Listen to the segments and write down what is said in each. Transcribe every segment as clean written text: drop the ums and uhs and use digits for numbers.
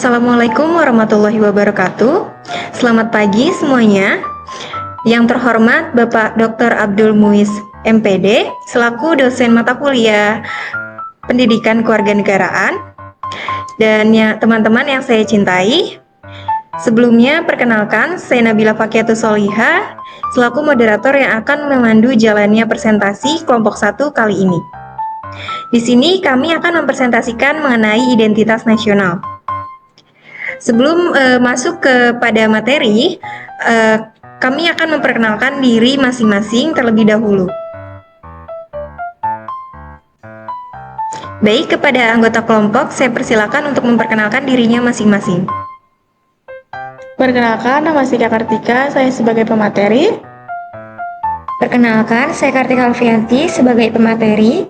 Assalamualaikum warahmatullahi wabarakatuh. Selamat pagi semuanya. Yang terhormat Bapak Dr. Abdul Muiz MPD selaku dosen mata kuliah Pendidikan Kewarganegaraan dan ya, teman-teman yang saya cintai. Sebelumnya perkenalkan, saya Nabila Fakiatus Solihah selaku moderator yang akan memandu jalannya presentasi kelompok 1 kali ini. Di sini kami akan mempresentasikan mengenai identitas nasional. Sebelum masuk kepada materi, kami akan memperkenalkan diri masing-masing terlebih dahulu. Baik, kepada anggota kelompok, saya persilakan untuk memperkenalkan dirinya masing-masing. Perkenalkan, nama saya Kartika, saya sebagai pemateri. Perkenalkan, saya Kartika Alfianti sebagai pemateri.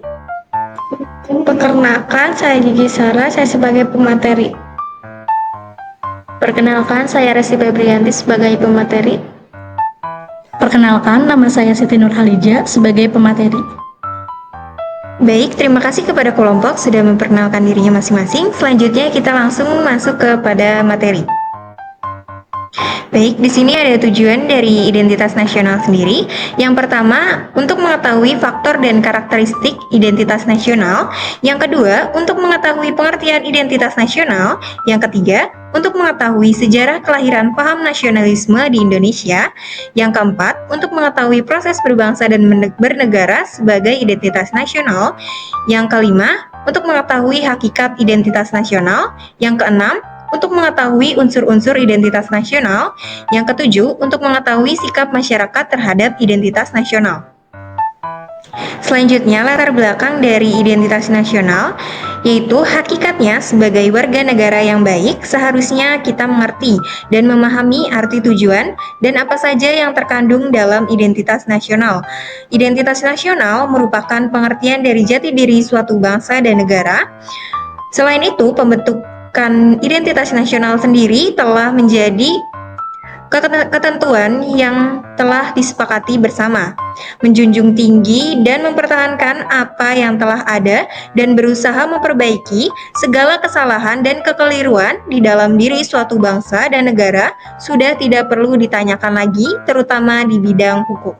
Perkenalkan, saya Gigi Sara, saya sebagai pemateri. Perkenalkan, saya Resti Febrianti sebagai pemateri. Perkenalkan, nama saya Siti Nurhalija sebagai pemateri. Baik, terima kasih kepada kelompok sudah memperkenalkan dirinya masing-masing. Selanjutnya kita langsung masuk kepada materi. Baik, di sini ada tujuan dari identitas nasional sendiri. Yang pertama, untuk mengetahui faktor dan karakteristik identitas nasional. Yang kedua, untuk mengetahui pengertian identitas nasional. Yang ketiga, untuk mengetahui sejarah kelahiran paham nasionalisme di Indonesia. Yang keempat, untuk mengetahui proses berbangsa dan bernegara sebagai identitas nasional. Yang kelima, untuk mengetahui hakikat identitas nasional. Yang keenam, untuk mengetahui unsur-unsur identitas nasional. Yang ketujuh, untuk mengetahui sikap masyarakat terhadap identitas nasional. Selanjutnya, latar belakang dari identitas nasional, yaitu hakikatnya sebagai warga negara yang baik, seharusnya kita mengerti dan memahami arti tujuan dan apa saja yang terkandung dalam identitas nasional. Identitas nasional merupakan pengertian dari jati diri suatu bangsa dan negara. Selain itu, pembentukan identitas nasional sendiri telah menjadi ketentuan yang telah disepakati bersama, menjunjung tinggi dan mempertahankan apa yang telah ada dan berusaha memperbaiki segala kesalahan dan kekeliruan di dalam diri suatu bangsa dan negara sudah tidak perlu ditanyakan lagi, terutama di bidang hukum.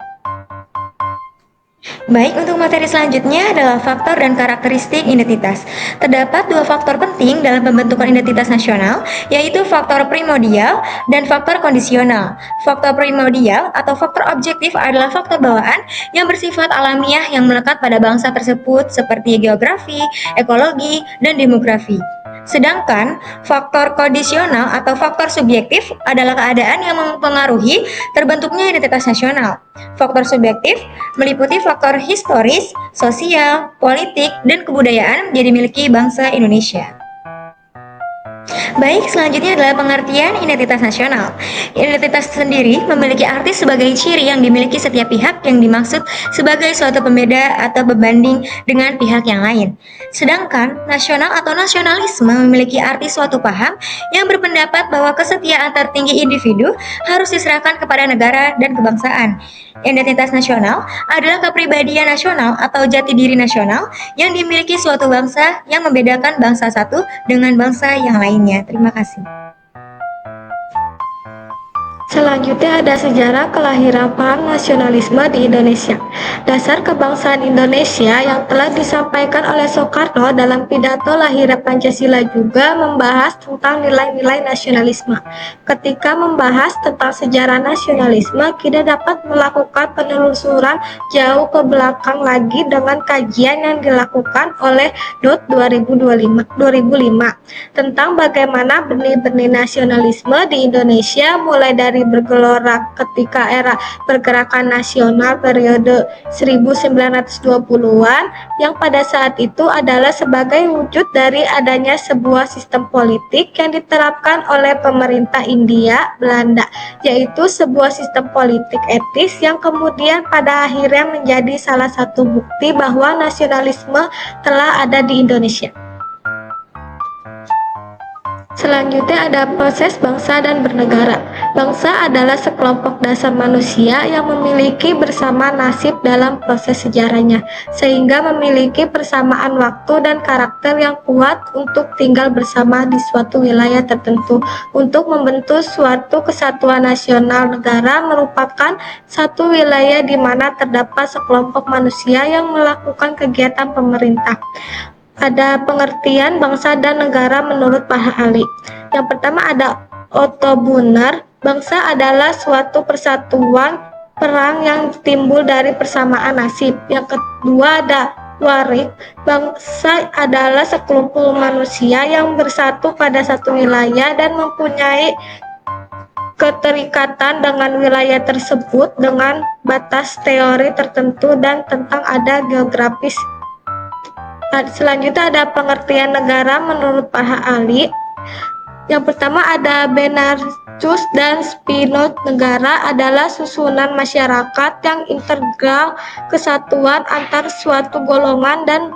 Baik, untuk materi selanjutnya adalah faktor dan karakteristik identitas. Terdapat dua faktor penting dalam pembentukan identitas nasional, yaitu faktor primordial dan faktor kondisional. Faktor primordial atau faktor objektif adalah faktor bawaan yang bersifat alamiah yang melekat pada bangsa tersebut seperti geografi, ekologi, dan demografi. Sedangkan faktor kondisional atau faktor subjektif adalah keadaan yang mempengaruhi terbentuknya identitas nasional. Faktor subjektif meliputi faktor historis, sosial, politik, dan kebudayaan menjadi miliki bangsa Indonesia. Baik, selanjutnya adalah pengertian identitas nasional. Identitas sendiri memiliki arti sebagai ciri yang dimiliki setiap pihak yang dimaksud sebagai suatu pembeda atau pembanding dengan pihak yang lain. Sedangkan nasional atau nasionalisme memiliki arti suatu paham yang berpendapat bahwa kesetiaan tertinggi individu harus diserahkan kepada negara dan kebangsaan. Identitas nasional adalah kepribadian nasional atau jati diri nasional yang dimiliki suatu bangsa yang membedakan bangsa satu dengan bangsa yang lainnya. Terima kasih. Selanjutnya ada sejarah kelahiran paham nasionalisme di Indonesia. Dasar kebangsaan Indonesia yang telah disampaikan oleh Soekarno dalam pidato lahirnya Pancasila juga membahas tentang nilai-nilai nasionalisme. Ketika membahas tentang sejarah nasionalisme, kita dapat melakukan penelusuran jauh ke belakang lagi dengan kajian yang dilakukan oleh DUT 2005 tentang bagaimana benih-benih nasionalisme di Indonesia mulai dari bergelora ketika era pergerakan nasional periode 1920-an yang pada saat itu adalah sebagai wujud dari adanya sebuah sistem politik yang diterapkan oleh pemerintah India Belanda, yaitu sebuah sistem politik etis yang kemudian pada akhirnya menjadi salah satu bukti bahwa nasionalisme telah ada di Indonesia. Selanjutnya ada proses bangsa dan bernegara. Bangsa adalah sekelompok dasar manusia yang memiliki bersama nasib dalam proses sejarahnya, sehingga memiliki persamaan waktu dan karakter yang kuat untuk tinggal bersama di suatu wilayah tertentu. Untuk membentuk suatu kesatuan nasional, negara merupakan satu wilayah di mana terdapat sekelompok manusia yang melakukan kegiatan pemerintah. Ada pengertian bangsa dan negara menurut Pak Ali. Yang pertama ada Otto Brunner, bangsa adalah suatu persatuan perang yang timbul dari persamaan nasib. Yang kedua ada Warwick, bangsa adalah sekelompok manusia yang bersatu pada satu wilayah dan mempunyai keterikatan dengan wilayah tersebut dengan batas teori tertentu dan tentang ada geografis. Selanjutnya ada pengertian negara menurut Pak Ali. Yang pertama ada Benarcus dan Spinoza. Negara adalah susunan masyarakat yang integral, kesatuan antar suatu golongan dan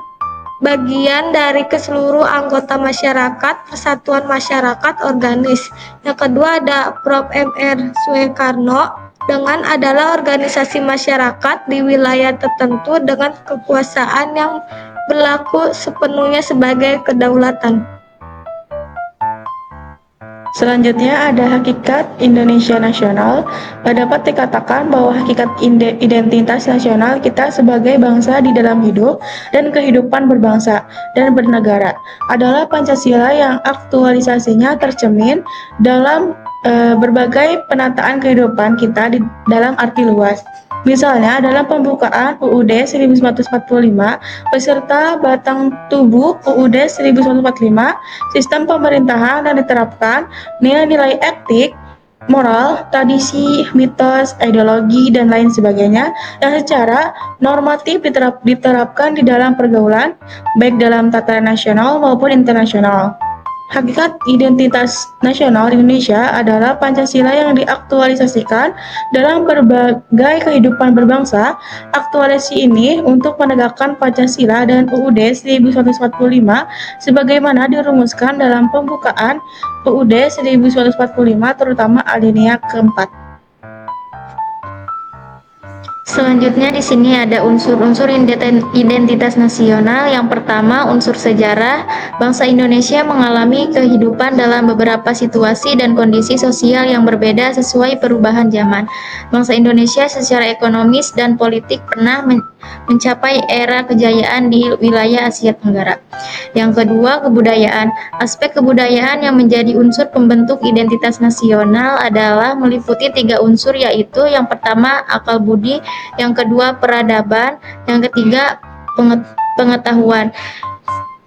bagian dari keseluruh anggota masyarakat, persatuan masyarakat organis. Yang kedua ada Prof. M.R. Soekarno. Dengan adalah organisasi masyarakat di wilayah tertentu dengan kekuasaan yang berlaku sepenuhnya sebagai kedaulatan. Selanjutnya ada hakikat Indonesia nasional. Dapat dikatakan bahwa hakikat identitas nasional kita sebagai bangsa di dalam hidup dan kehidupan berbangsa dan bernegara adalah Pancasila yang aktualisasinya tercermin dalam berbagai penataan kehidupan kita di dalam arti luas. Misalnya dalam pembukaan UUD 1945 beserta batang tubuh UUD 1945, sistem pemerintahan dan diterapkan nilai-nilai etik, moral, tradisi, mitos, ideologi, dan lain sebagainya yang secara normatif diterapkan di dalam pergaulan, baik dalam tataran nasional maupun internasional. Hakikat identitas nasional Indonesia adalah Pancasila yang diaktualisasikan dalam berbagai kehidupan berbangsa. Aktualisasi ini untuk menegakkan Pancasila dan UUD 1945 sebagaimana dirumuskan dalam pembukaan UUD 1945 terutama alinea keempat. Selanjutnya di sini ada unsur-unsur identitas nasional. Yang pertama, unsur sejarah. Bangsa Indonesia mengalami kehidupan dalam beberapa situasi dan kondisi sosial yang berbeda sesuai perubahan zaman. Bangsa Indonesia secara ekonomis dan politik pernah mencapai era kejayaan di wilayah Asia Tenggara. Yang kedua, kebudayaan. Aspek kebudayaan yang menjadi unsur pembentuk identitas nasional adalah meliputi 3 unsur, yaitu yang pertama akal budi, yang kedua peradaban, yang ketiga pengetahuan.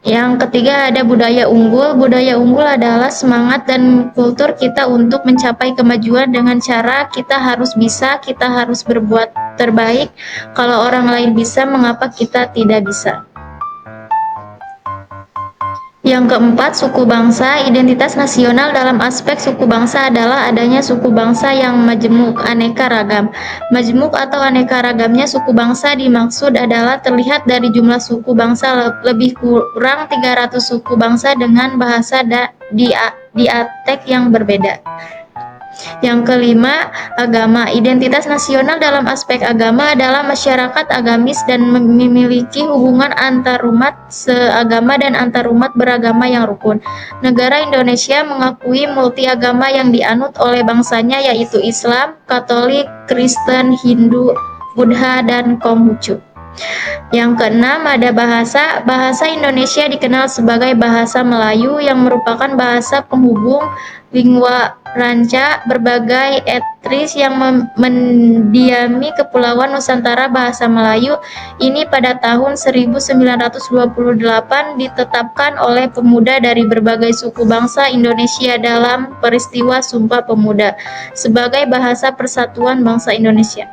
Yang ketiga ada budaya unggul. Budaya unggul adalah semangat dan kultur kita untuk mencapai kemajuan dengan cara kita harus bisa, kita harus berbuat terbaik. Kalau orang lain bisa, mengapa kita tidak bisa? Yang keempat, suku bangsa. Identitas nasional dalam aspek suku bangsa adalah adanya suku bangsa yang majemuk, aneka ragam. Majemuk atau aneka ragamnya suku bangsa dimaksud adalah terlihat dari jumlah suku bangsa lebih kurang 300 suku bangsa dengan bahasa dialek yang berbeda. Yang kelima, agama. Identitas nasional dalam aspek agama adalah masyarakat agamis dan memiliki hubungan antarumat seagama dan antarumat beragama yang rukun. Negara Indonesia mengakui multi agama yang dianut oleh bangsanya, yaitu Islam, Katolik, Kristen, Hindu, Buddha, dan Konghucu. Yang keenam ada bahasa. Bahasa Indonesia dikenal sebagai bahasa Melayu yang merupakan bahasa penghubung lingua franca berbagai etnis yang mendiami Kepulauan Nusantara. Bahasa Melayu ini pada tahun 1928 ditetapkan oleh pemuda dari berbagai suku bangsa Indonesia dalam peristiwa Sumpah Pemuda sebagai bahasa persatuan bangsa Indonesia.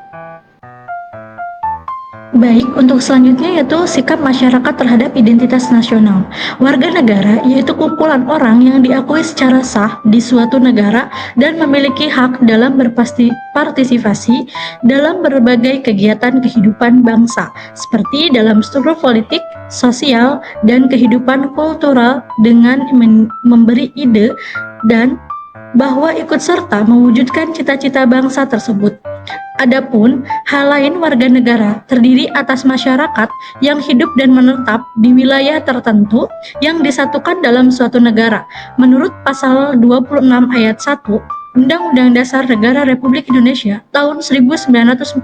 Baik, untuk selanjutnya yaitu sikap masyarakat terhadap identitas nasional. Warga negara yaitu kumpulan orang yang diakui secara sah di suatu negara dan memiliki hak dalam berpartisipasi dalam berbagai kegiatan kehidupan bangsa, seperti dalam struktur politik, sosial, dan kehidupan kultural dengan memberi ide dan bahwa ikut serta mewujudkan cita-cita bangsa tersebut. Adapun hal lain, warga negara terdiri atas masyarakat yang hidup dan menetap di wilayah tertentu yang disatukan dalam suatu negara. Menurut pasal 26 ayat 1 Undang-Undang Dasar Negara Republik Indonesia tahun 1945,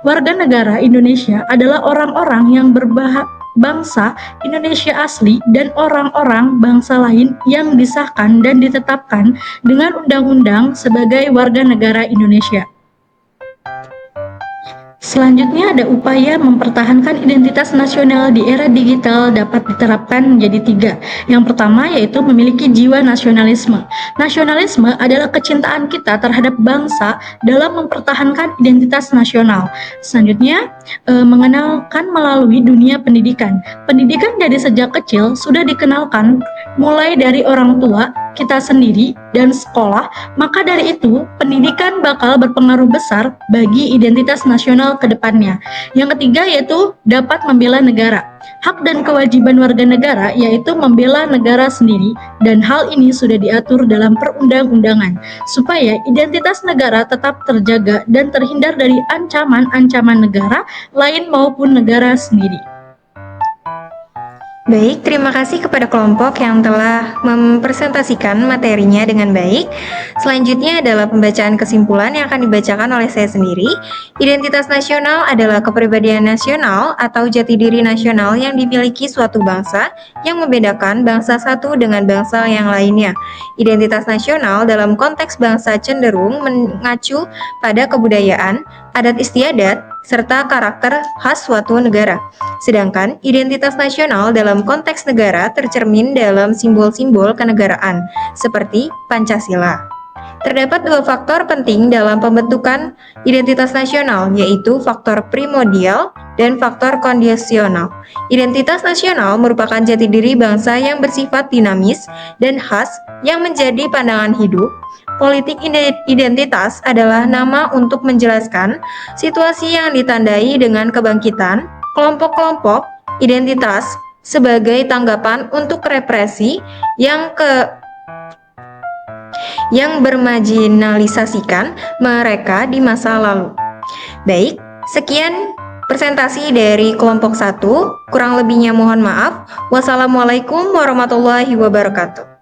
warga negara Indonesia adalah orang-orang yang bangsa Indonesia asli dan orang-orang bangsa lain yang disahkan dan ditetapkan dengan undang-undang sebagai warga negara Indonesia. Selanjutnya ada upaya mempertahankan identitas nasional di era digital dapat diterapkan menjadi 3. Yang pertama yaitu memiliki jiwa nasionalisme. Nasionalisme adalah kecintaan kita terhadap bangsa dalam mempertahankan identitas nasional. Selanjutnya, mengenalkan melalui dunia pendidikan. Pendidikan dari sejak kecil sudah dikenalkan mulai dari orang tua, kita sendiri, dan sekolah, maka dari itu pendidikan bakal berpengaruh besar bagi identitas nasional ke depannya. Yang ketiga yaitu dapat membela negara. Hak dan kewajiban warga negara yaitu membela negara sendiri, dan hal ini sudah diatur dalam perundang-undangan supaya identitas negara tetap terjaga dan terhindar dari ancaman-ancaman negara lain maupun negara sendiri. Baik, terima kasih kepada kelompok yang telah mempresentasikan materinya dengan baik. Selanjutnya adalah pembacaan kesimpulan yang akan dibacakan oleh saya sendiri. Identitas nasional adalah kepribadian nasional atau jati diri nasional yang dimiliki suatu bangsa yang membedakan bangsa satu dengan bangsa yang lainnya. Identitas nasional dalam konteks bangsa cenderung mengacu pada kebudayaan, adat istiadat, serta karakter khas suatu negara. Sedangkan identitas nasional dalam konteks negara tercermin dalam simbol-simbol kenegaraan, seperti Pancasila. Terdapat 2 faktor penting dalam pembentukan identitas nasional, yaitu faktor primordial dan faktor kondisional. Identitas nasional merupakan jati diri bangsa yang bersifat dinamis dan khas yang menjadi pandangan hidup. Politik identitas adalah nama untuk menjelaskan situasi yang ditandai dengan kebangkitan kelompok-kelompok identitas sebagai tanggapan untuk represi yang bermarginalisasikan mereka di masa lalu. Baik, sekian presentasi dari kelompok 1. Kurang lebihnya mohon maaf. Wassalamualaikum warahmatullahi wabarakatuh.